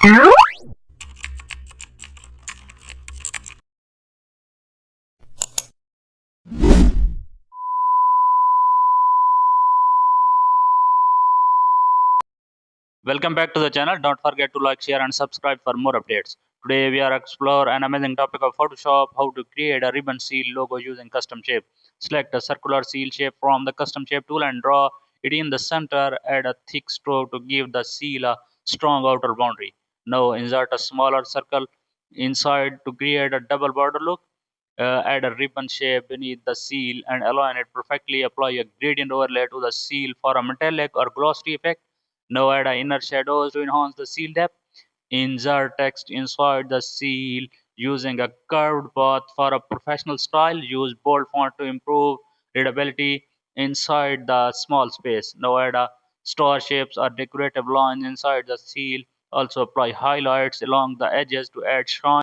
Welcome back to the channel. Don't forget to like, share and subscribe for more updates. Today we are explore an amazing topic of Photoshop, how to create a ribbon seal logo using custom shape. Select a circular seal shape from the custom shape tool and draw it in the center. Add a thick stroke to give the seal a strong outer boundary. Now insert a smaller circle inside to create a double border look. Add a ribbon shape beneath the seal and align it perfectly. Apply a gradient overlay to the seal for a metallic or glossy effect. Now add inner shadows to enhance the seal depth. Insert text inside the seal using a curved path for a professional style. Use bold font to improve readability inside the small space. Now add star shapes or decorative lines inside the seal. Also apply highlights along the edges to add shine.